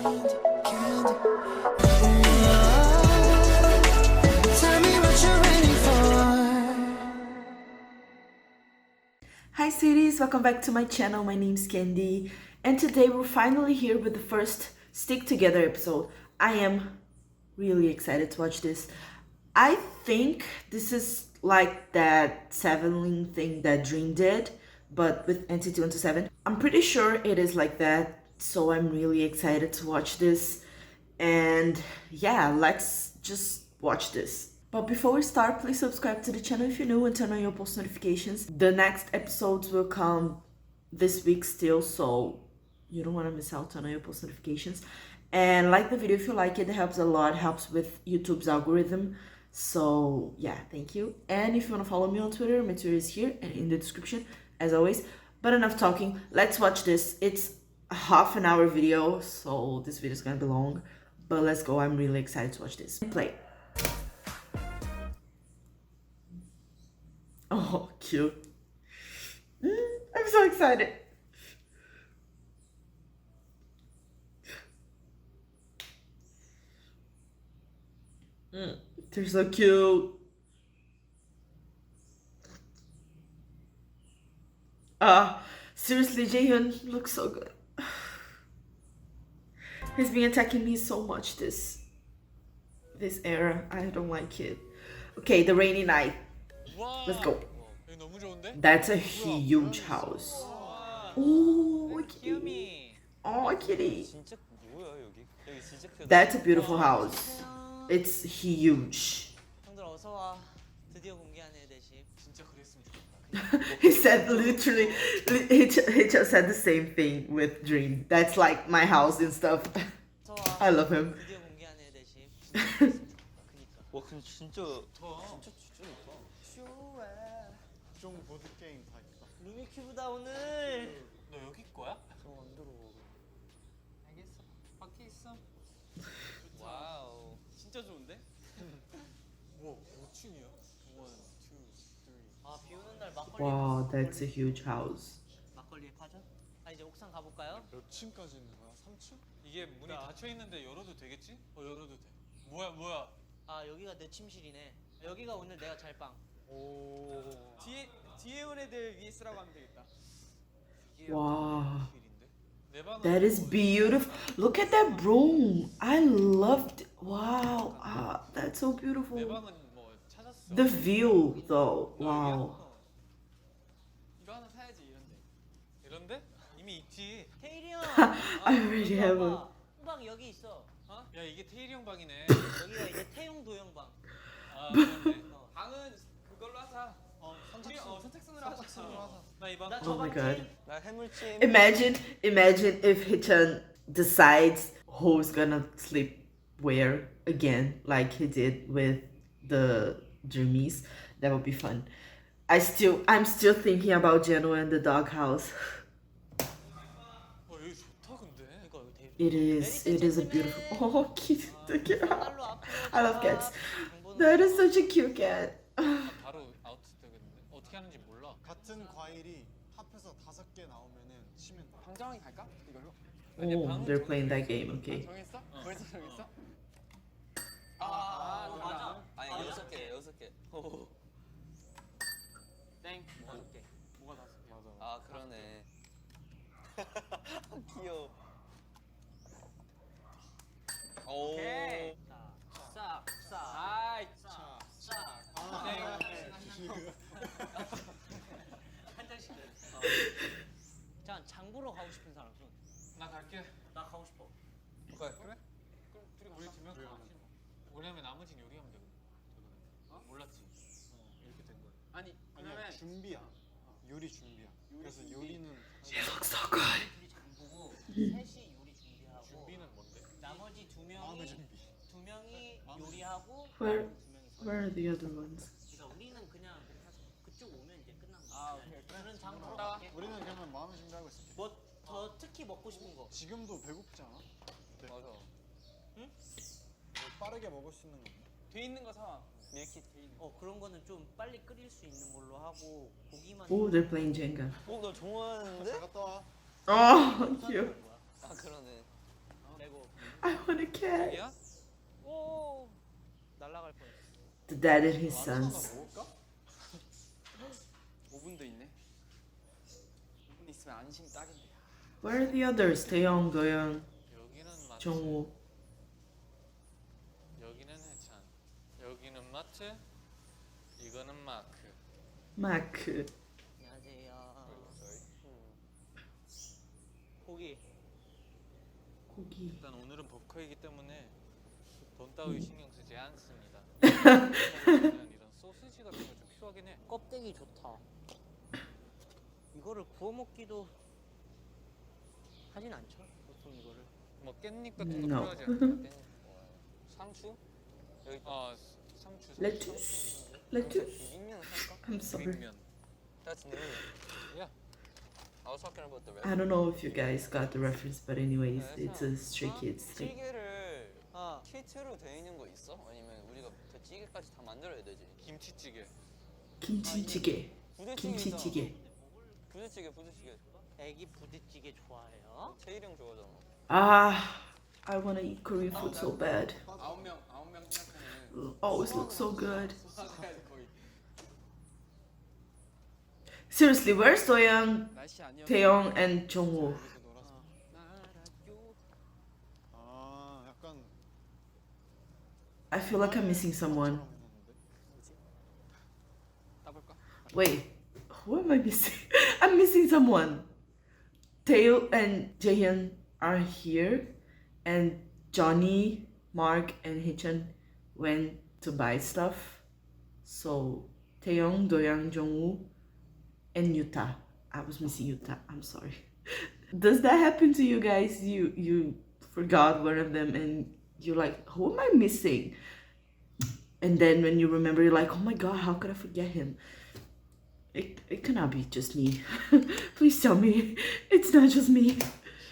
Hi sweeties, welcome back to my channel. My name's Candy and today we're finally here with the first Stick Together episode. I am really excited to watch this. I think this is like that 7-link thing that Dream did, but with NCT127. I'm pretty sure it is like that, so I'm really excited to watch this. And yeah, let's just watch this. But before we start, please subscribe to the channel if you're new and turn on your post notifications. The next episodes will come this week still, so you don't want to miss out. Turn on your post notifications. And like the video if you like it. It helps a lot, helps with YouTube's algorithm. So yeah, thank you. And if you want to follow me on Twitter, my Twitter is here and in the description as always. But enough talking, let's watch this. It's a half an hour video, so this video is gonna be long. But let's go, I'm really excited to watch this. Play. Oh, cute. I'm so excited. They're so cute. Seriously, Jaehyun looks so good. He's been attacking me so much this era. I don't like it. Okay, the rainy night. Let's go. That's a huge house. Oh, kitty. Oh, kitty. That's a beautiful house. It's huge. He said literally, he just said the same thing with Dream. That's like my house and stuff. I love him. 와 근데 진짜 좀 보드 게임 다 있다. 루미큐브다 오늘. 너 여기 거야? 저 안 들어. 알겠어. 밖에 있어. 와우. 진짜 좋은데? 뭐 5층이야? 1, 2, 3. 아 비 오는 날 막걸리. Wow, that's a huge house. 막걸리에 파전? 아 이제 옥상 가볼까요? 몇 층까지 있는 거야? 3층? 이게 문이 닫혀 있는데 열어도 되겠지? 열어도 돼. 뭐야? 아 여기가 내 침실이네. 여기가 오늘 내가 잘 방. 오. 뒤에 온 애들 위에 쓰라고 하면 되겠다. Wow, 내 방은 that is beautiful. Look at that broom. I loved. Wow, that's so 내 beautiful. 방은 뭐 찾았어. The view, though. Wow. 이거 하나 사야지 이런데. 이런데? 이미 있지. 태일이 형. I already have one. 방 여기 있어. 어? 야 이게 테일이 형 방이네. 여기가 이제 태용 도형 방. 아 그렇네. 방은 그걸로 하자. 선택순으로 하자. 나 이 방. Oh my god. 나 해물찜. Imagine if Hichan decides who's gonna sleep where again, like he did with the Dreamies. That would be fun. I'm still thinking about Genoa and the doghouse. 여기 좋다 근데. 이거 여기 되게. It is a beautiful. Oh, cute. Look at her. 날로 앞으로 I love 가. cats. 정보는 That is such a cute cat. 바로 아웃 되겠는데. 어떻게 하는지 몰라. 같은 과일이 합해서 5개 나오면은 치면 돼. 방정하게 갈까? 이걸로? Oh, they're playing that game. Okay. 정했어? 벌써 정했어? 맞아. 아니 6개 6개. 땡. 다섯 개. 뭐가 다섯 개? 맞아. 아 그러네. 귀여워. 오. 오케이. 싹. 아이. 싹. 아, 한 잔씩. 자, 장보러 가고 싶은 사람 손. 나 갈게. 나 가고 싶어. 그래? 그럼 우리 두 명 가. 왜냐면 나머지는 요리하면 되거든. 몰랐지. 이렇게 된 거야. 아니 아니야 그러면 준비야. 요리 준비야. 그래서 요리는 It looks so good. 둘이 장보고 셋이 요리 준비하고 준비는 뭔데? 나머지 두 마음의 명이 준비. 요리하고 Where- 두 명이 서. Where are the other ones? 그러니까 우리는 그냥 그쪽 오면 이제 끝난 거야. 아, 오케이. 저는 장 보러 갔다 와. 갈게. 우리는 그러면 마음의 준비하고 있을게. 뭐 더 특히 먹고 싶은 거. 지금도 배고프지 않아? 네. 맞아. 뭐 빠르게 먹을 수 있는 거. 돼 있는 거 사. 밀키트. 그런 거는 좀 빨리 끓일 수 있는 걸로 하고 고기만. Oh, they're playing Jenga. 나 좋아하는데? 잘 갔다 와. Oh, cute. 아 그러네. 레고. I want a cat. 야? 오 날아갈 뻔했어. The dad and his sons. 먹을까? 5분도 있네. 5분 있으면 안심 딱인데. Where are the others? Taeyong, Doyoung, 여기는 마트. Jongwoo. 여기는 해찬. 여기는 마트. 이거는 마크. Mark. 안녕하세요. 고기. 고기. 일단 오늘은 버커이기 때문에 돈 따위 신경 쓰지 않습니다. 그냥 이런 소시지 같은 거 좀 필요하긴 해. 껍데기 좋다. 이거를 구워 먹기도 하진 않죠. 보통 이거를. 뭐 깻잎 같은 거 No. 필요하지 않나? 상추? 여기 상추. Lettuce. Lettuce. 비빔면 살까? I'm sorry. 비빔면. That's new. Yeah. I was talking about the I don't know if you guys got the reference, but anyways, it's a Stray Kids thing. 찌개를 아 키트로 돼 있는 거 있어? 아니면 우리가 그 찌개까지 다 만들어야 되지? 김치찌개. 김치찌개. 부대찌개 김치찌개. 부대찌개. 애기 부대찌개 좋아해요. 제일형 좋아하잖아. I want to eat Korean food so bad. 9명 생각하면 Always looks so good. 소화가야지 거의. Seriously, where's Doyoung, 날씨 아니었어. Taeyong, and Jongwoo? 여기서 놀았어. 나라요. 아, 약간 I feel like I'm missing someone. 처럼 해놨는데? 따볼까? Wait, who am I missing? I'm missing someone. Tae and Jaehyun are here, and Johnny, Mark, and Hichan went to buy stuff. So Taeyong, Doyoung, Jongwoo, and Yuta. I was missing Yuta. I'm sorry. Does that happen to you guys? You forgot one of them, and you're like, who am I missing? And then when you remember, you're like, oh my god, how could I forget him? It cannot be just me. Please tell me it's not just me.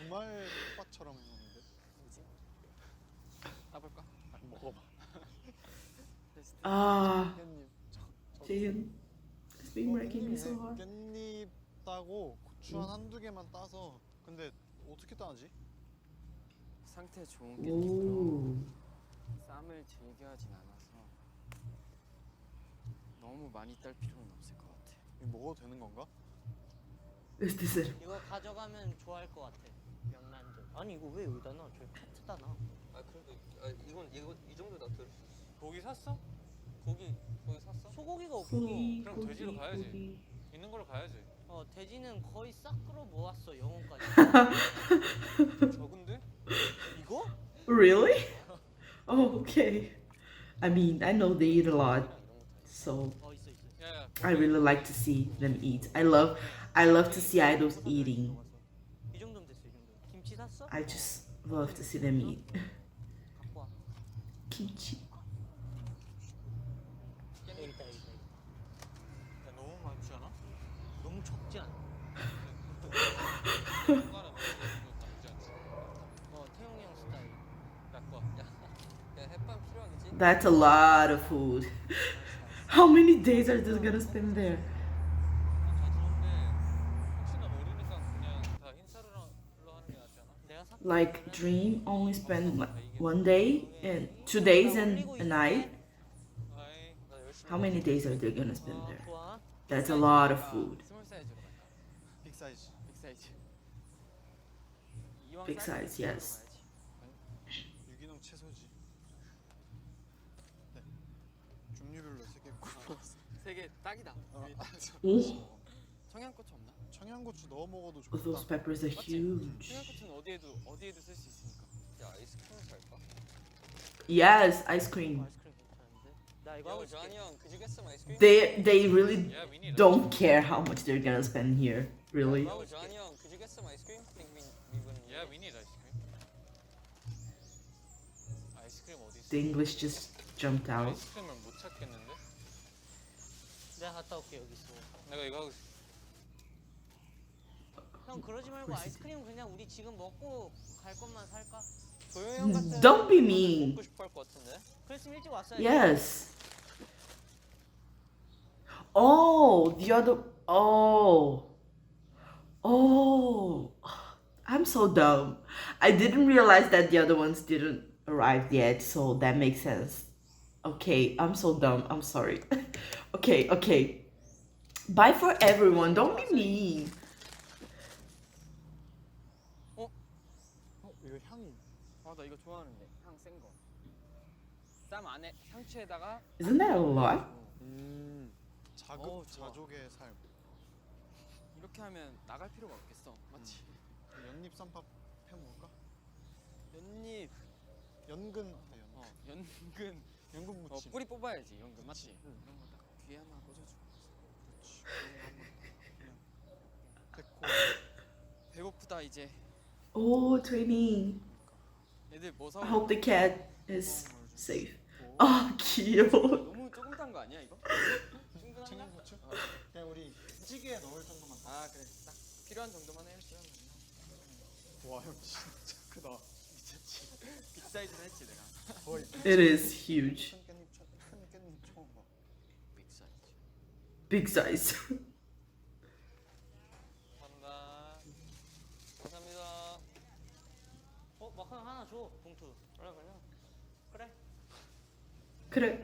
주말 텃밭처럼 해놨는데? 따볼까? 먹어봐. Ah, 깻잎. Jaehyun, it's been wrecking me so hard. 깻잎 따고 고추 한두 개만 따서 근데 어떻게 따지? 상태 좋은 깻잎으로 Ooh. 쌈을 즐겨하진 않아서 너무 많이 딸 필요는 없을 것 같아. 이거 먹어도 되는 건가? Is this it? 이거 가져가면 좋아할 것 같아. 명란젓. 아니 이거 왜 여기다 놔? 저기 카트다 놔. 아 그래도 이건 이 정도 다 들을 수 있어. 고기 샀어? 고기 샀어? 소고기가 없고. 고기, 그럼 돼지로 고기, 가야지. 고기. 있는 걸로 가야지. 돼지는 거의 싹 끌어 모았어 영혼까지. 적은데? 이거? Really? Oh, okay. I mean, I know they eat a lot, so 있어. 야야. I really like to see them eat. I love to see idols eating. 이 정도면 됐어 이 정도. 김치 샀어? I just love to see them eat. 갖고 와. Kimchi. 여기 있다. 야, 너무 많지 않아? 너무 적지 않아? 중간에 나쁘지 않지. 태용이 형 스타일. 낚아. 야 햇반 필요하겠지? That's a lot of food. How many days are they gonna spend there? 다 좋은데 혹시나 모르니까 그냥 다 흰쌀로 하는 게 낫지 않아? 내가 사. Like Dream only spent like 1 day and 2 days and a night. 아이. 나 열심히. How many days are they gonna spend there? 좋아. That's a lot of food. 스몰 사이즈로 갈까? 빅 사이즈. 빅 사이즈. 이왕 Big 사이즈 size, yes. 가야지. 유기농 채소지. 네. 종류별로 3개 굽고. 세개 딱이다. Oh, 청양고추 없나? 청양고추 넣어 먹어도 those 좋겠다. peppers are huge. 청양고추는 어디에도 쓸 수 있으니까. 야 아이스크림 살까? Yes, ice cream. 아이스크림 괜찮은데? 나 이거 하고 야 있을게. 조한이 형 could you get some ice cream? They really 야 미니. don't care how much they're gonna spend here. Really. 야 조한이 형 could you get some ice cream? think we wouldn't 야 need it. 미니 아이스크림. 아이스크림 어디 있어? The English just jumped out. 아이스크림을 못 찾겠는데? 내가 갔다 올게 여기 있어. 내가 이거 하고 있어. 형 그러지 말고 아이스크림 그냥 우리 지금 먹고 갈 것만 살까? 도영이 형 같은 Don't be mean. 먹고 싶어 할 것 같은데? 그랬으면 일찍 왔어야지. Yes. Oh, the other. Oh. Oh. I'm I'm so dumb. I didn't realize that the other ones didn't arrive yet, so that makes sense. Okay, I'm so dumb. I'm sorry. Okay, okay. Bye for everyone. Don't be mean. 이거 향이 아, 나 이거 좋아하는데. 향 센 거. 쌈 안에 상추에다가 Isn't that a lot? 자극 어우, 좋아. 자족의 삶. 이렇게 하면 나갈 필요가 없겠어. 맞지? 연잎 쌈밥 해 먹을까? 연잎, 연근 연근. 연근 무침. 뿌리 뽑아야지. 연근 맞지? 응. 이런 거 딱 귀에 하나 꽂아주고. 그렇지. 그런 거 한번 데코. 배고프다 이제. Oh, training. 애들 뭐 I 사올? hope the cat is safe. Oh, cute. 너무 조금 탄 거 아니야 이거? 충분한가? 청양고추? 그냥 우리 찌개에 넣을 정도만. 아 그래. 딱 필요한 정도만 해. 필요한 정도. 와, 형 진짜 크다. 미쳤지. 빅 사이즈로 했지 내가. 거의 It is huge. 큰 깻잎 처음 봐. 빅 사이즈. Big size. 감사합니다. 감사합니다. 마카롱 하나 줘. 봉투. 그래 그래. 그래. 그래.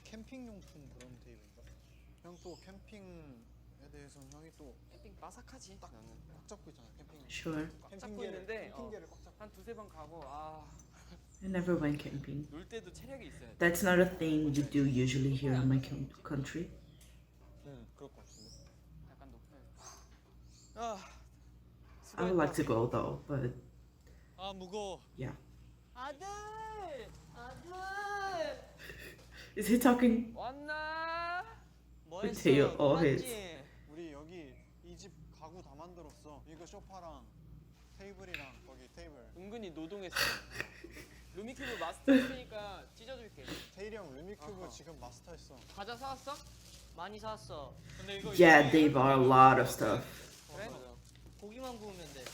캠핑용품 그런 테이블인가? 형 또 캠핑에 대해서는 형이 또 꽉 캠핑 바삭하지. 나는 잡고 있잖아. 캠핑. Sure. 꽉 잡고 있는데 캠핑계를 꽉 잡고. 한 두세 번 가고 I never went camping. 놀 때도 체력이 있어야 돼. That's not a thing we do usually here in my country. 응, 그럴 것 같은데. 약간 높은. 아. I would like to go though, but 아 무거워. yeah. 아들. Is he talking? 왔나? 뭐 With 했어? tail or 맞지? his? 우리 여기 이 집 가구 다 만들었어. 이거 소파랑 테이블이랑 거기 테이블. 은근히 노동했어. 루미큐브 마스터 했으니까 찢어줄게. 테일이 형 루미큐브 아하. 지금 마스터했어. 과자 사왔어? 많이 사왔어. 근데 이거 Yeah, they bought a lot of stuff. 그래? 고기만 구우면 돼.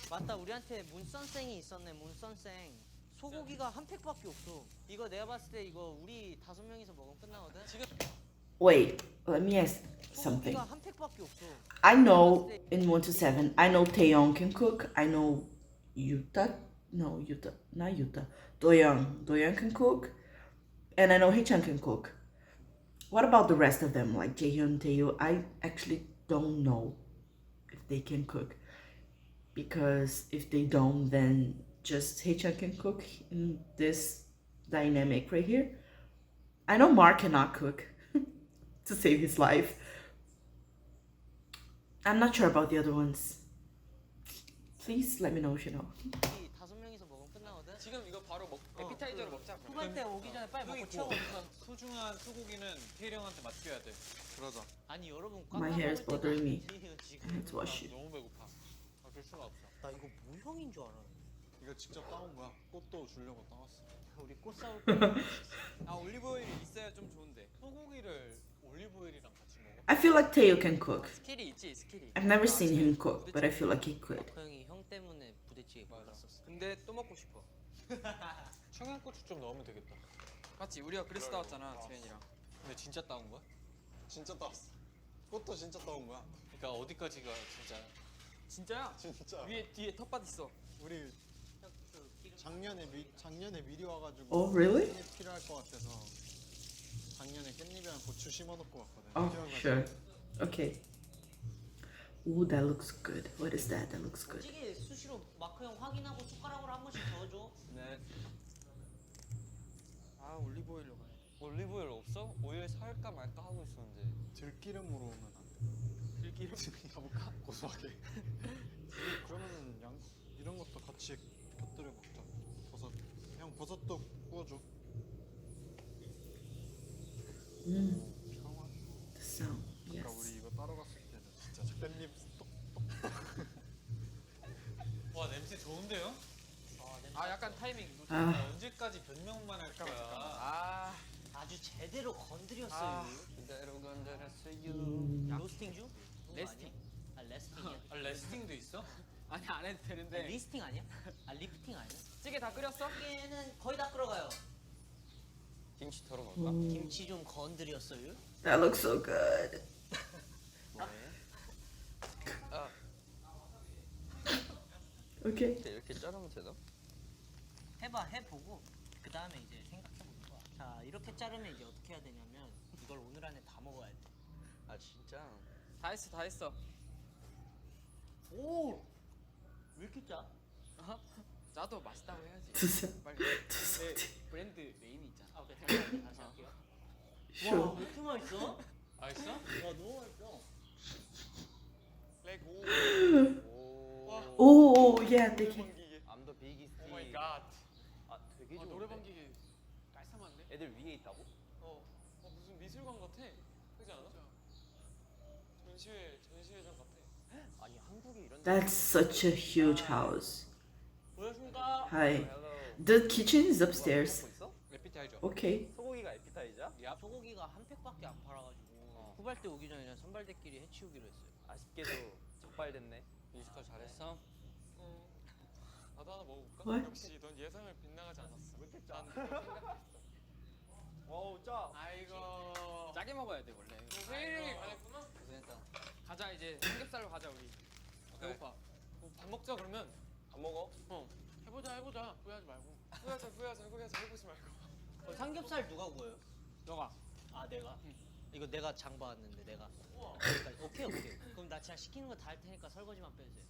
맞다, 우리한테 문선생이 있었네. 문선생. 소고기가 한 팩밖에 없어. 이거 내가 봤을 때 이거 우리 5명이서 먹으면 끝나거든. 지금 Wait, let me ask something. 소고기가 한 팩밖에 없어. I know in 1 to 7, I know Taeyong can cook. I know Yuta, no Yuta, not Yuta. Doyoung can cook, and I know Haechan can cook. What about the rest of them, like Jaehyun, Taeyo? I actually don't know if they can cook, because if they don't, then just Haechan can cook in this dynamic right here. I know Mark cannot cook to save his life. I'm not sure about the other ones. Please let me know if you know. 우리 5명이서 먹으면 끝나거든. 지금 이거 바로 에피타이저로 먹자. 후갈 때 오기 전에 빨리 먹고 고 치워버려. 소중한 소고기는 태일 형한테 맡겨야 돼. 그러자. 아니 여러분 My hair is bothering me. 아니에요, I 지금. need to wash it. 너무 배고파. 어쩔 수가 없어. 나 이거 모형인 줄 알아. 이거 직접 따온 거야. 꽃도 주려고 따왔어. 우리 꽃 사올 거. 아 올리브 오일이 있어야 좀 좋은데. 소고기를 올리브 오일이랑 같이 먹어. I feel like Taeyo can cook. 스킬이 있지 스킬이. I've never seen him cook, but I feel like he could. 그 형이 형 때문에 부대찌개 골랐었어. 근데 또 먹고 싶어. 청양고추 좀 넣으면 되겠다. 맞지? 우리가 그래서 따왔잖아 재현이랑. 근데 진짜 따온 거야? 진짜 따왔어. 꽃도 진짜 따온 거야. 그러니까 어디까지가 진짜 진짜야? 진짜. 위에 뒤에 텃밭 있어. 우리 작년에 미리 와가지고 Oh, really? 깻잎 필요할 것 같아서 작년에 깻잎이랑 고추 심어놓고 왔거든. Oh, 기억나지? sure. Okay. Ooh, that looks good. What is that? That looks good. 찌개 수시로 마크 형 확인하고 숟가락으로 한 번씩 저어줘. 네. 아 올리브 오일로 가야 돼. 올리브 오일 없어? 오일 살까 말까 하고 있었는데. 들기름으로 오면 안 돼. 들기름 가볼까? 고소하게. 그러면은 이런 것도 같이 곁들여 먹자. 버섯. 형 버섯도 구워줘. 평화. The sound. 아까 Yes. 우리 이거 따러 갔을 때는 진짜 깻잎 똑. 와 냄새 좋은데요? 아 약간 타이밍. Ah, 언제까지 변명만 할 거야? 아 아주 제대로 건드렸어요. 그대로 건드렸어요. 로스팅 중? 레스팅. 아 레스팅이야. 아 레스팅도 있어? 아니 안 해도 아, 되는데. 리스팅 아니야? 아 리프팅 아니야? 찌개 다 끓였어? 찌개는 거의 다 끓어가요. 김치 털어볼까? 김치 좀 건드렸어요. that looks so good. Okay. 이렇게 자르면 되나? 해보고 그 다음에 이제 생각해보는 거야. 자, 이렇게 자르면 이제 어떻게 해야 되냐면 이걸 오늘 안에 다 먹어야 돼. 아 진짜? 다 했어 다 했어. 오! 왜 이렇게 짜? 짜도 맛있다고 해야지. 두사. 빨리. 두사. 내 브랜드 네임이 있잖아. 아, 오케이. 다시 할게요. Sure. 와, 왜 이렇게 맛있어? 맛있어? 와, 너무 맛있어. 렉 오. 오. Oh, yeah, they can. I'm the biggest. 오 마이 갓. 아 되게 아, 좋은데? 노래방 기계 깔쌈한데? 애들 위에 있다고? 무슨 미술관 같아. 그렇지 않아? 전시회장 같아. 아니 한국에 이런. That's such a huge house. 보여줄까? Hi. Hello. The kitchen is upstairs. 먹고 있어? 에피티 알죠? Okay. 소고기가 에피타이저야? 소고기가 한 팩밖에 안 팔아가지고 후발대 오기 전에 그냥 선발대끼리 해치우기로 했어요. 아쉽게도 적발됐네. 뮤지컬 잘했어? 나도 하나 먹어볼까? What? 역시 넌 예상을 빗나가지 않았어. 왜 이렇게 짜? 와우 짜. 아이고. 짜게 먹어야 돼 원래. 세일이 가냈구나. 고생했다. 가자 이제 삼겹살로 가자 우리. 배고파. 밥 먹자 그러면. 밥 먹어? 해보자. 후회하지 말고. 후회하자. 해보지 말고. 삼겹살 누가 구워요? 너가. 아, 내가? 이거 내가 장 봐왔는데 내가. 그러니까 오케이. 그럼 나 진짜 시키는 거 다 할 테니까 설거지만 빼주세요.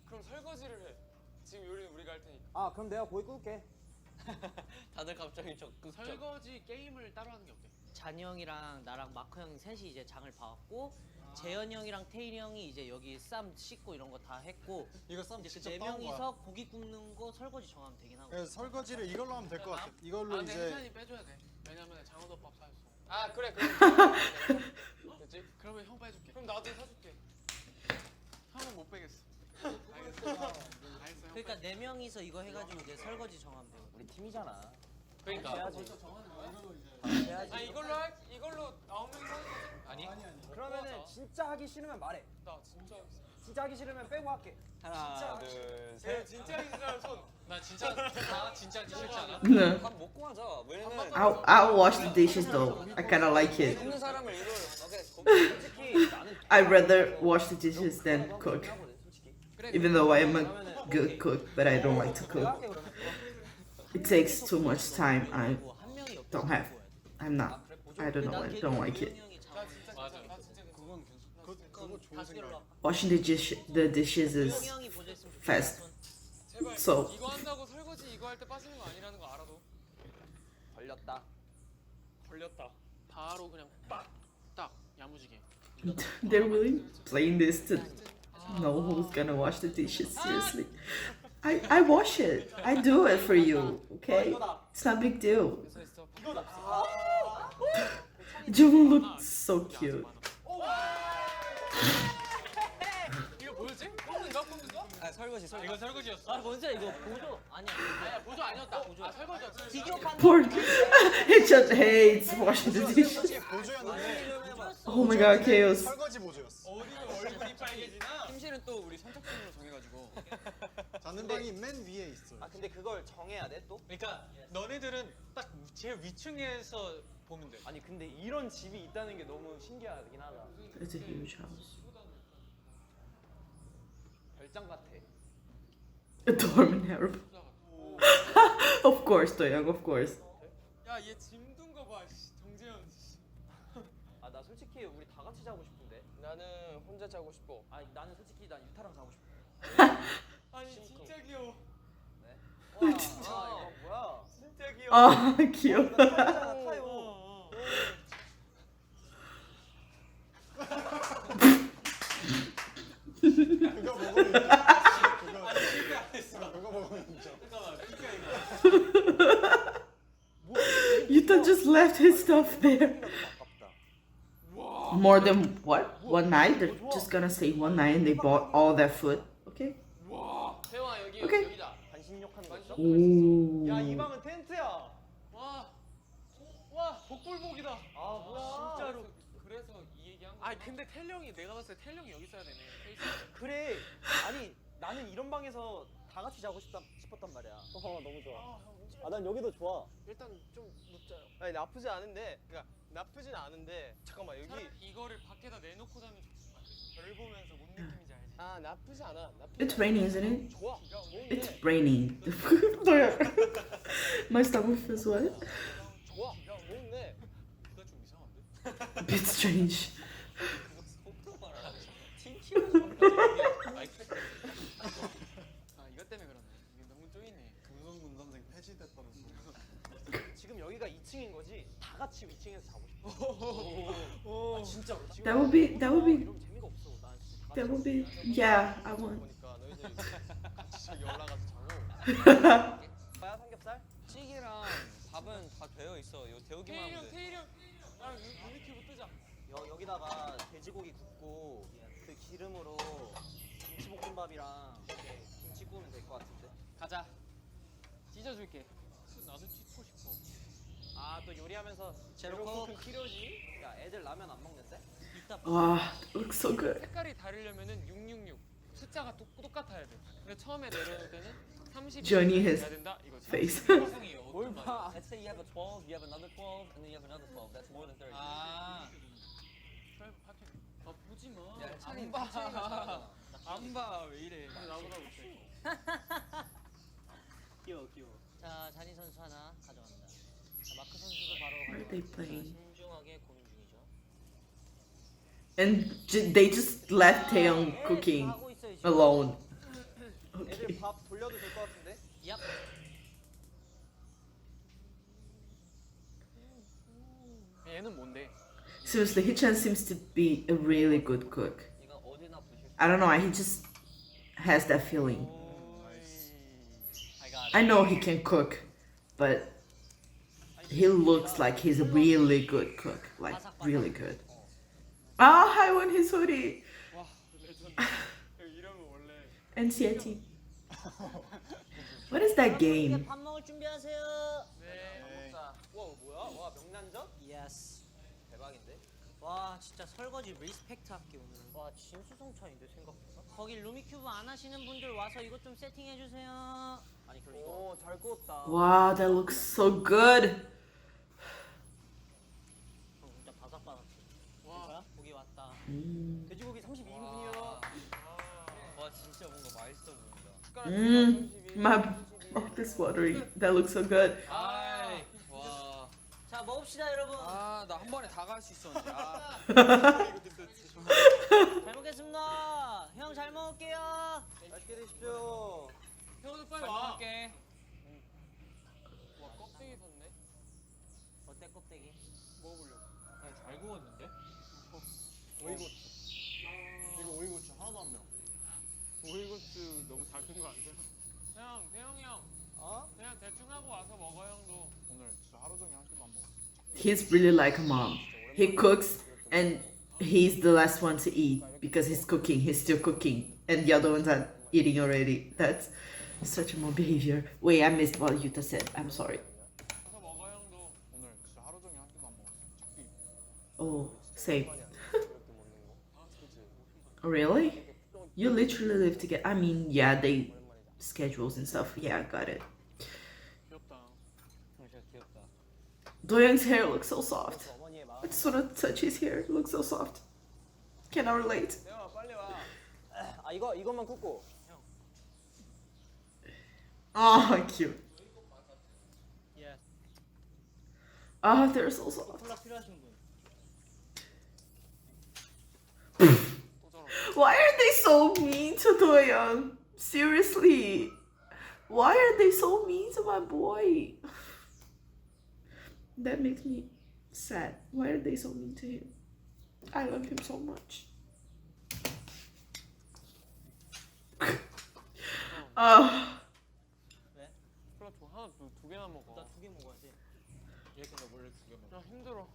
그럼 설거지를 해. 지금 요리는 우리가 할 테니까. 아 그럼 내가 고기 구울게. 다들 갑자기 적극적. 설거지 게임을 따로 하는 게 어때? 잔이 형이랑 나랑 마크 형 셋이 이제 장을 봐왔고 재현이 형이랑 태일이 형이 이제 여기 쌈 씻고 이런 거 다 했고 이거 쌈 이제 직접 그 네 따온 거야. 명이서 고기 굽는 거 설거지 정하면 되긴 하고. 그래서 설거지를 이걸로 하면 될 것 같아. 이걸로 근데 이제 혜찬이 빼줘야 돼. 왜냐면 장어덮밥 사줬어. 아 그래. 됐지? 그러면 형 빼줄게. 그럼 나도 사줄게. 형은 못 빼겠어. 알겠어. 그러니까 네 명이서 이거 해가지고 이제 설거지 정하면 돼요. 우리 팀이잖아. 그러니까. 해야지. 이걸로 9명이서 아니? 그러면은 진짜 하기 싫으면 말해. 나 진짜 진짜 하기 싫으면 빼고 할게. 하나 둘 진짜 하기 싫으면 손. 나 진짜 다 진짜 하기 싫지 않아? No. 밥 먹고 하자. 왜냐면 I'll wash the dishes though. I kind of like it. 먹는 사람을 이걸 솔직히 나는 I'd rather wash the dishes than cook. 하거든, 솔직히. Even though I am a good cook, but I don't like to 내가 cook. 할게 그러면. It takes too much time. I 한 명이 옆에 don't have. I'm not. I don't know. I don't like it. 맞아. 그건 그거 좋은 생각. Washing the dishes is fast. 제발 So- 이거 한다고 설거지 이거 할 때 빠지는 거 아니라는 거 알아도. 걸렸다. 바로 그냥 딱 야무지게. They're really playing this to know who's gonna wash the dishes. Seriously, I wash it. I do it for you. Okay, it's not a big deal. 됐어. Jung looks so cute. 이거 뭐였지? 뽑는가? 아 설거지. 이거 설거지였어. 아, 뭔지 이거 보조 아니야. 아니야 보조 아니었다. 설거지였어. 비디오 판. Poor he just hates washing the dishes. 솔직히 보조였는데 Oh my god, chaos. 설거지 보조였어. 어디는 얼굴이 빨개지나? 팀실은 또 우리 선착순으로 정해가지고 자는 방이 맨 위에 있어. 아 근데 그걸 정해야 돼 또? 그러니까 너네들은 딱 제일 위층에서 보면 돼. 아니 근데 이런 집이 있다는 게 너무 신기하긴 하다. It's a huge house. 별장 같아. A dorm in Harrow. Of course, Toyoung. Of course. 야얘 짐 둔 거 봐. 정재현. 아 나 솔직히 우리 다 같이 자고 싶은데. 나는 혼자 자고 싶어. 아니 나는 솔직히 난 유타랑 자고 싶어. 아니 진짜 귀여워. 네. 와, 이거 뭐야? 진짜 귀여워. Ah, cute. 타요. 그거 먹으면 인정. 그거 먹으면 인정. Yuta just left his stuff there. More than what? One night? They're just gonna stay one night and they bought all that food. Okay. 태영아 여기 오케이. 여기다. 반신욕하는 거 있어? Ooh. 야 이 방은 텐트야. 와 복불복이다. 아 뭐야? 진짜로. 그래서 이 얘기한 거. 아 근데 텔령이 내가 봤을 때 텔령이 여기 있어야 되네. 그래. 아니 나는 이런 방에서 다 같이 자고 싶었단 말이야. 너무 좋아. 난 여기도 좋아. 일단 좀 눕자요. 아니 나쁘지 않은데, 그러니까 나쁘진 않은데 잠깐만 여기 차라리 이거를 밖에다 내놓고 자면 좋겠어. 별 보면서 뭔 느낌인지 알지? 아 나쁘지 않아. 나쁘지 It's 않아. raining, isn't it? 좋아. 야, It's 좋은데. raining. My stomach feels wet. 좋아. 야, 좋은데. 그거 좀 이상한데? A bit strange. 아 이것 때문에 그러네. 이게 너무 쪼이네. 금성군 선생 폐지됐다는 소리. 지금 여기가 2층인 거지? 다 같이 2층에서 자고 싶어. 아, 진짜로. 지금 That would be. That would be. 이러면 재미가 없어. 난 진짜 다 That 같이 would be. Yeah, I want. 보니까 너희들 같이 저기 올라가서 자고. 뭐야 삼겹살? 찌개랑 밥은 다 되어 있어. 이거 데우기만 하면 돼. 태일이 형. 나랑 유니큐브 뜨자. 여기다가 돼지고기 굽고 그 기름으로 김치볶음밥이랑 이렇게 김치 구우면 될 것 같은데. 가자. 찢어줄게. 나도 찢고 싶어. 아 또 요리하면서 제로코. 제로코크 필요지? 야 애들 라면 안 먹는데? 이따 Wow, it looks so good. 색깔이 다르려면은 666 숫자가 똑같아야 돼. 근데 처음에 내려올 때는 30 Johnny has 해야 된다 이거지. face. 뭘 봐? Let's say you have a 12, you have another 12, and then you have another 12. That's more than 30. 아. 그래 하긴. 아 보지 마. 야, 안 봐. 안 봐. 왜 이래? 나보다 못해. 귀여워. 자, 자니 선수 하나 가져간다. 자, 마크 선수도 바로 What are they 가져간다. playing? 신중하게 고민 중이죠. And they just left Taeyong 네, cooking 다 하고 있어요, 지금. alone. 애들 Okay. 밥 돌려도 될 것 같은데? 얍. 얘는 뭔데? Seriously, Hee-chan seems to be a really good cook. 이건 어디나 부실 수 I don't know why, he just has that feeling. I got it. I know he can cook, but he looks like he's a really good cook. Like, really good. Oh, I want his hoodie. 와 레전드. 이러면 원래 NCT. What is that game? 밥 먹을 준비하세요. 네. 자, 와 뭐야? 와 명란젓? 예스. 대박인데? 와, 진짜 설거지 리스펙트 할게 오늘. 와, 진수성찬인데 생각보다. 거기 루미큐브 안 하시는 분들 와서 이것 좀 세팅해 주세요. 아니 그럼 이거 오잘 구웠다. Wow, that looks so good. 진짜 바삭바삭해. 와. 괜찮아? 고기 왔다. 돼지고기 32인분이요. 와, 진짜 뭔가 맛있어 보인다. My mouth is watering. That looks so good. 아이. 와. 자, 먹읍시다 여러분. 아, 나 한 번에 다 갈 수 있었는데. 아. 잘 먹겠습니다. 형 잘 먹을게요. 맛있게 드십시오. 형도 빨리 와. 먹을게. 와, 껍데기 샀네. 어때 껍데기? 먹어보려고. 잘 구웠는데? 오이고추. 이거 오이고추 하나도 안 매워. 오이고추 너무 작은 거 아니야? 형, 태영이 형. 어? 그냥 대충 하고 와서 먹어 형도. 오늘 진짜 하루 종일 한 끼도 안 먹었어. He's really like a mom. He cooks and he's the last one to eat because he's cooking. He's still cooking. And the other ones are eating already. That's such a mom behavior. Wait, I missed what Yuta said. I'm sorry. 와서 먹어 형도. 오늘 진짜 하루 종일 한 끼도 안 먹었어. 작비. Oh, same. Really? You literally live together. I mean, yeah, they schedules and stuff. Yeah, I got it. 귀엽다. 진짜 귀엽다. Doyoung's hair looks so soft. 어머니의 마음. I just want to touch his hair. It looks so soft. Can I relate? 태영아 빨리 와. 아 이것만 굽고. Oh, cute. 예. Oh, they're so soft. 콜라 필요하신 분. 또 저러. Why are they so mean to Doyoung? Seriously. Why are they so mean to my boy? That makes me sad. Why are they so mean to him? I love him so much. 콜라 줘. 하나 두 개나 먹어. 나 두 개 먹어야지. 얘 근데 원래 2개 먹어. 야 힘들어.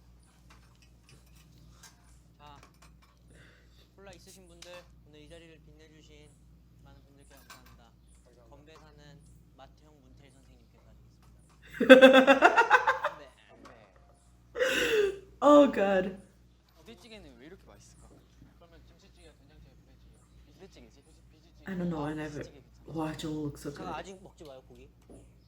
자, 콜라 있으신 분들 오늘 이 자리를 빛내주신 많은 분들께 감사합니다. 건배사는 마태형 문태일 선생님께서 하시겠습니다. 네. Oh god. 부대찌개는 왜 이렇게 맛있을까? 그러면 김치찌개, 된장찌개, 부대찌개. 비대찌개지? 비지찌개. I don't know. I never. Wow, Jung looks so good. 잠깐 아직 먹지 마요 고기.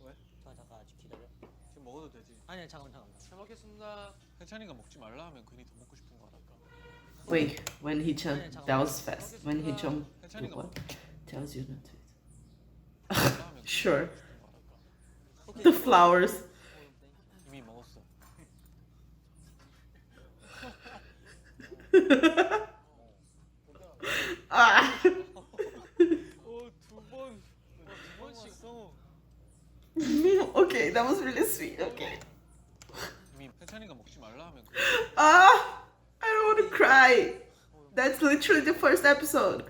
왜? 잠깐 아직 기다려. 지금 먹어도 되지. 아니야 잠깐. 잘 먹겠습니다. 해찬이가 먹지 말라 하면 괜히 더 먹고 싶은 거 아닐까? Wait, when he jumped, that was fast. When he jumped 세찬이가 what? Tells you not to. 하면 Sure. The flowers. 이미 먹었어. Ah. 두 번씩 써. Okay, that was really sweet. Okay. 이미 세찬이가 먹지 말라 하면 Ah, I don't want to cry. That's literally the first episode.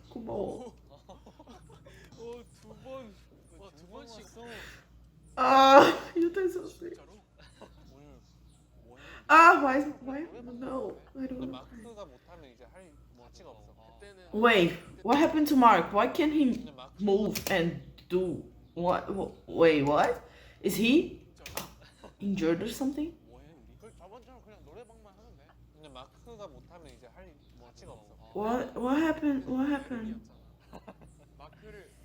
고마워. 두 번씩 써. Ah, you're so sweet. 오늘 뭐 해? Ah, why? No, I 근데 don't. 마크가 못하면 이제 할 가치가 없어. 그때는 Wait, what happened to Mark? Why can't he 근데 마크 move and do what? Wait, what? Is he injured or something? 뭐해 우리? 그 저번처럼 그냥 노래방만 하면 돼. 근데 마크가 못하면 이제 할 가치가 없어. What happened? What happened?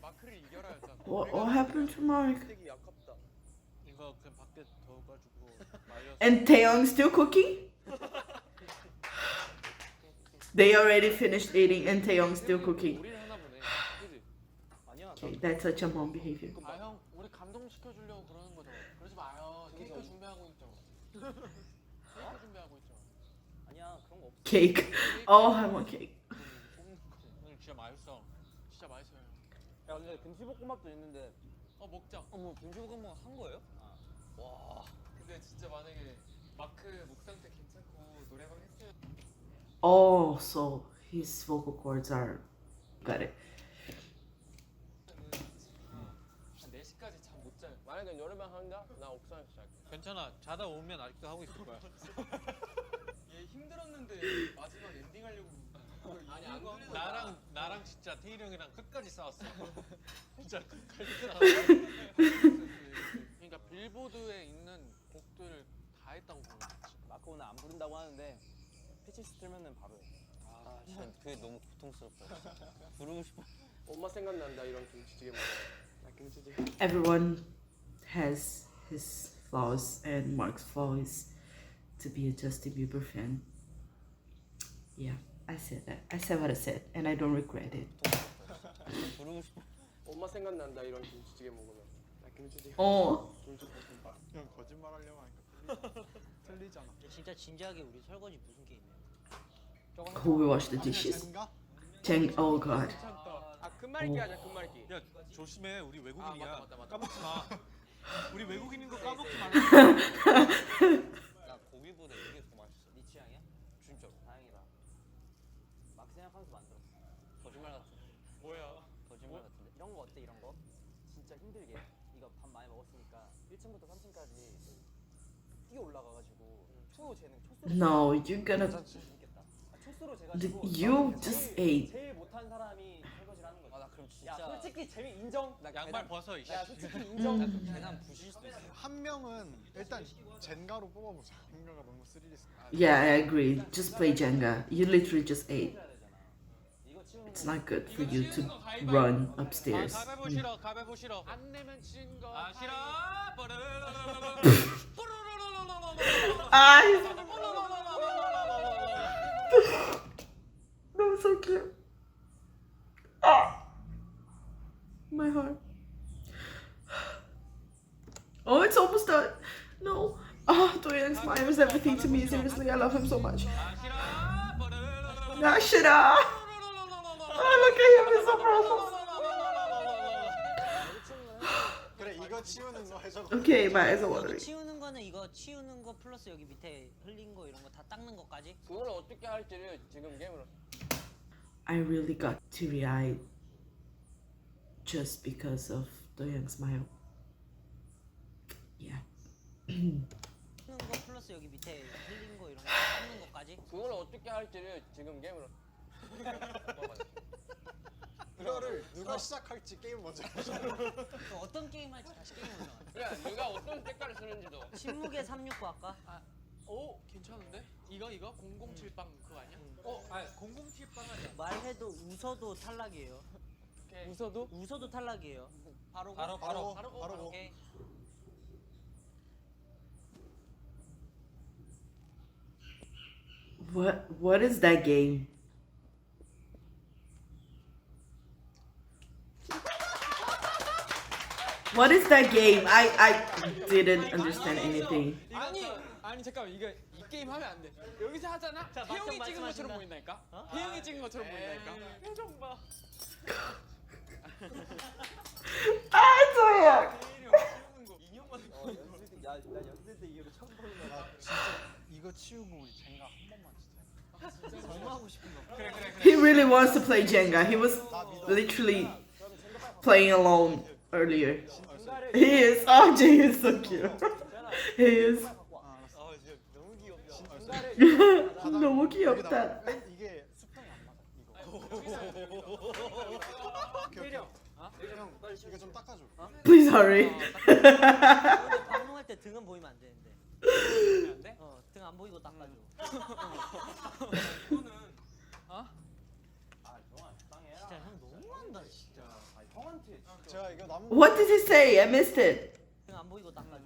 마크를 이겨라였잖아. What happened to Mark? 되게 아깝다. 이거 그냥 밖에 둬가지고 말려서. And Taeyong still cooking? They already finished eating and Taeyong still cooking. 우리를 하나 보네. 그지? 아니야. Okay, that's such a mom behavior. 아 형, 우리 감동시켜 주려고 그러는 거죠. 그러지 마요. 케이크 준비하고 있죠. 케이크 준비하고 있죠. 아니야 그런 거 없어. Cake. Oh, I want cake. 오늘 진짜 맛있어. 진짜 맛있어요. 야 근데 김치볶음밥도 있는데. 먹자. 어머 김치볶음밥 한 거예요? 와. 근데 진짜 만약에 마크 목 상태 괜찮고 노래방 했어요. Oh, so his vocal cords are. Got it. 한 4시까지 잠 못 자요. 만약에 노래방 한다? 나 옥상에서 잘게. 괜찮아. 자다 오면 아직도 하고 있을 거야. 얘 힘들었는데 마지막 엔딩 하려고. 아니 안 그래도 나랑 진짜 태일이 형이랑 끝까지 싸웠어. 진짜 끝까지 싸웠어. 그러니까 빌보드에 있는 곡들을 다 했다고 보는 거지. 마크 오늘 안 부른다고 하는데 피치스 틀면은 바로 해. 아 진짜 그게 너무 고통스럽다. 부르고 싶어. 엄마 생각난다 이런 김치찌개 먹어. 나 김치찌개. Everyone has his flaws, and Mark's flaw is to be a Justin Bieber fan. Yeah, I said that. I said what I said, and I don't regret it. 부르고 싶어. 엄마 생각난다 이런 김치찌개 먹으면. 나 김치찌개. Oh, 김치볶음밥. 그냥 거짓말 하려고 하니까 틀리잖아. 진짜 진지하게 우리 설거지 무슨 게임이야? who will wash the dishes? Jang. Oh God. 아 끝말잇기 하자 끝말잇기. 야 조심해. 우리 외국인이야. 아, 맞다. 까먹지 마. 우리 외국인인 거 까먹지 마. 나 고기보다 이게 더 맛있어. 네 취향이야? 진짜로. 다행이다. 마크 생각하면서 만들었어. 거짓말 같은. 뭐야? 거짓말 같은데. 이런 거 어때 이런 거? 진짜 힘들게 이거 밥 많이 먹었으니까 1층부터 3층까지 뛰어 올라가가지고 투 재능 초수로 No, you're gonna. 재밌겠다. 아, 초수로 재가지고 You just ate. 제일 못한 사람이 설거지를 하는 거지. 아 나 그럼 진짜. 야 솔직히 재미 인정. 나 양말 계단, 벗어 이씨. 야 솔직히 인정. 나 그럼 계단 부실 수도 있어. 한 명은 일단 젠가로 뽑아보자. 젠가가 너무 스릴 있어. Yeah, I agree. Just play Jenga. You literally just ate. 해야 되잖아. 이거 치우는 It's 거. not good for you to run upstairs. 가위바위보 싫어. 가위바위보 싫어. 안 내면 진 거. 아 싫어. Ah, that was so cute. Ah, my heart. Oh, it's almost done. No. Ah, Doyan Smile is everything to me. Seriously, I love him so much. Ah, shit. Ah, look at him. He's so precious. 그래 이거 치우는 거 해줘. Okay, my eyes are 이거 watering. 치우는 거는 이거 치우는 거 플러스 여기 밑에 흘린 거 이런 거 다 닦는 거까지? 그걸 어떻게 할지를 지금 게임으로. I really got teary-eyed just because of Doyan's smile. Yeah. 치우는 거 플러스 여기 밑에 흘린 거 이런 거 다 닦는 거까지? 그걸 어떻게 할지를 지금 게임으로. 이거를 누가 시작할지 게임 먼저 하자. 또 어떤 게임 할지 다시 게임 올라와. 그래 누가 어떤 색깔을 쓰는지도. 침묵의 369 할까? 오 괜찮은데? 이거 007빵 그거 아니야? 아니 007빵 하자. 말해도 웃어도 탈락이에요. 오케이. 웃어도? 웃어도 탈락이에요. 바로 바로 오케이. What is that game? What is that game? I didn't understand anything. 아니 잠깐만 이거 이 게임 하면 안 돼. 여기서 하잖아. 자, 태용이 맞춰, 찍은 것처럼 맞춰. 보인다니까. 어? 태용이 찍은 것처럼 보인다니까. 표정 봐. 아, 연습 때, 야, 나 연습 때 이후로 처음 보는 거야. 진짜 이거 치우고 우리 젠가 한 번만 진짜. 너무 하고 싶은 거. 그래. He really wants to play Jenga. He was literally playing alone earlier. He is. Oh, Jay is so cute. He is. 아 진짜 너무 귀엽다. 너무 여기 귀엽다. 나오면 이게 수평이 안 맞아. 이거. 오케이. 형 이거 좀 닦아줘. Please hurry. 근데 방송할 때 등은 보이면 안 되는데. 안 돼? 등 안 보이고 닦아줘. 이거는 어? 진짜 형 너무한다 진짜. 형한테 제가 이거 남은 거 What did he say? I missed it. 등 안 보이고 닦아줘.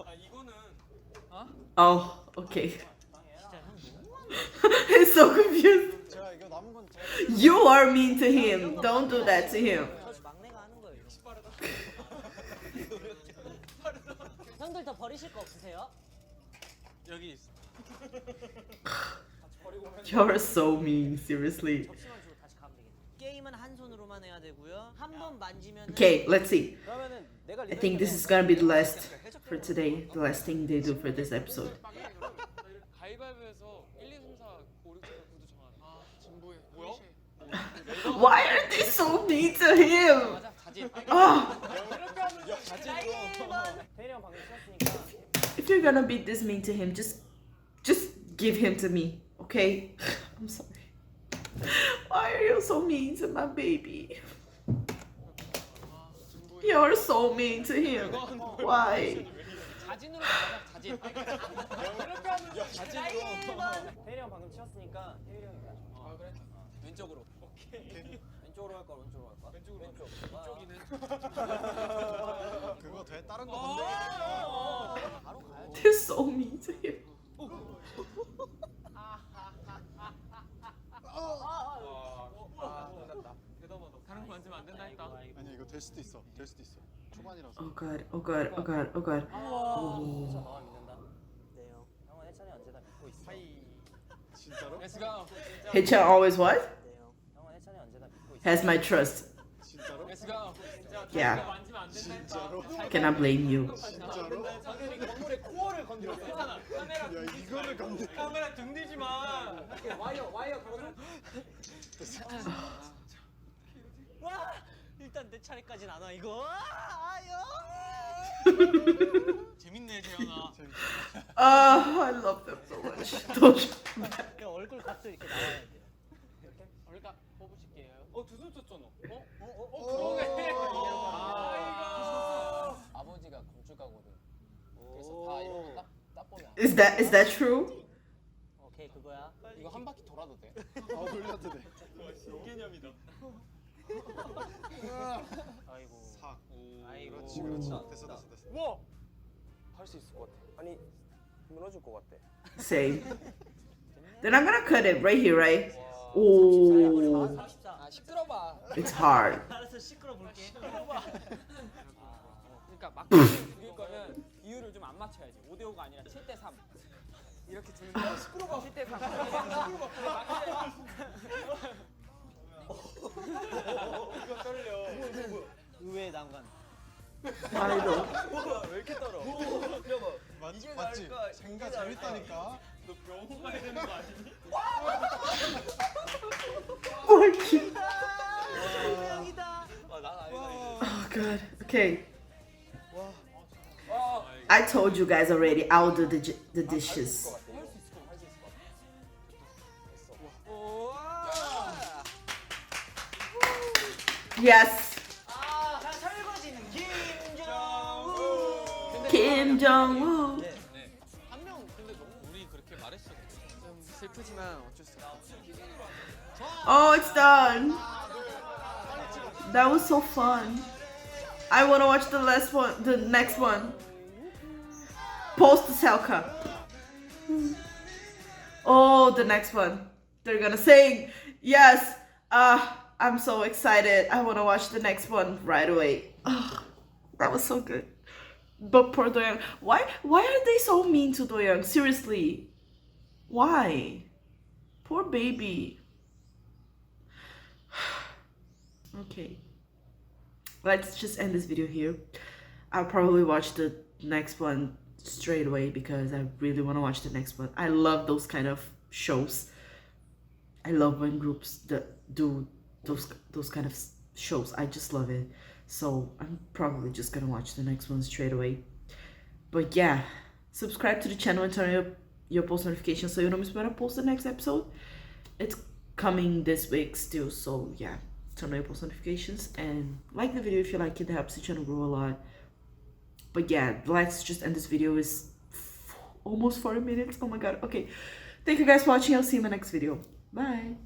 아 이거는 Oh, okay. 진짜 형 너무한다. He's so confused. 제가 이거 남은 건 제가 You are mean to him. Don't do that to him. 저 막내가 하는 거예요. 형들 더 버리실 거 없으세요? 여기 있어. You're so mean, seriously. 접시만 주고 다시 가면 되겠네. 게임은 한 손으로만 해야 되고요. 한 번 만지면 Okay, let's see. 그러면은 내가 I think this is gonna be the last for today. The last thing they do for this episode. 가위바위보에서 1, 2, 3, 4, 5, 6, 7, 9도 정하네. 아 진보해. 뭐야? Why are they so mean to him? 맞아 자진. Oh, 태일이 형 방금 치웠으니까 if you're gonna be this mean to him, just give him to me, okay? I'm sorry. Why are you so mean to my baby? You're so mean to him. Why? 자진으로 가자 자진. 자진으로. 태일이 형 방금 치웠으니까 태일이 형이 가져. 아 그래? 왼쪽으로. 왼쪽으로 할까 오른쪽으로 할까? 왼쪽. 이쪽이는. 그거 돼 다른 거 건데. 바로 가야지. They're so mean to him. 대답하다. 다른 거 만지면 안 된다니까. 아니야 이거 될 수도 있어. 될 수도 있어. 초반이라서. Oh god, oh god, oh god, oh god. 진짜 너만 믿는다. 네 형. 형은 해찬이 언제나 믿고 있어. 진짜로? Let's go. Hitchan always what? 네 형. 형은 해찬이 언제나 믿고 있어. Has my trust. 진짜로? Let's go. Yeah. 만지면 안 된다니까. 진짜로? Cannot blame you. 진짜로? 건물의 코어를 건드렸어. 카메라 야 이거를 건드. 카메라 등 대지 마. 와이어 걸어줘. 와! 일단 내 차례까진 안 와 이거. 아 재밌네 재현아. Oh, I love them so much. Don't you? 형. 얼굴 각도 이렇게 나와야 돼요. 그러니까 뽑으실게요. 두 손 썼잖아. 그러네. 아버지가 건축가거든. 그래서 다 이런 거딱 보면 Is that true? 오케이 그거야. 이거 한 바퀴 돌아도 돼. 돌려도 돼. 개념이다. 아이고. 사. 아이고. 그렇지. 됐어. 우와. 할 수 있을 것 같아. 아니 무너질 것 같아. Same. Then I'm gonna cut it right here, right? Oh, 34. 아 시끄러봐. it's hard. 알았어 시끄러 볼게. 그러니까 막 죽일 거면 비율을 좀 안 맞춰야지. 5대 5가 아니라 7대 3. 이렇게 주는 거 시끄러워. 7대 3. 의외의 난관. I know. 왜 이렇게 떨어? 맞지? 젠가 재밌다니까. 너 병원 가야 되는 거 아니니? Lucky. 유명이다. Oh god. Okay. I told you guys already. I'll do the dishes. Yes. 아, 설거지는 김정우. Kim Jong-woo. 한 명 근데 너무 우리 그렇게 말했어. 좀 슬프지만 어쩔 수 없어. Oh, it's done. That was so fun. I want to watch the last one, the next one. Post Selka. Oh, the next one. They're gonna sing. Yes. I'm so excited. I wanna watch the next one right away. Oh, that was so good. But poor Doyoung. Why are they so mean to Doyoung? Seriously. Why? Poor baby. Okay. Let's just end this video here. I'll probably watch the next one straight away because I really want to watch the next one. I love those kind of shows. I love when groups that do those kind of shows. I just love it. So I'm probably just gonna watch the next one straight away. But yeah, subscribe to the channel and turn on your post notifications so you don't miss when I post the next episode. It's coming this week still, so yeah, turn on your post notifications and like the video if you like it. It helps the channel grow a lot. But yeah, let's just end this video. Is almost 40 minutes. Oh my god. Okay, thank you guys for watching. I'll see you in my next video. Bye.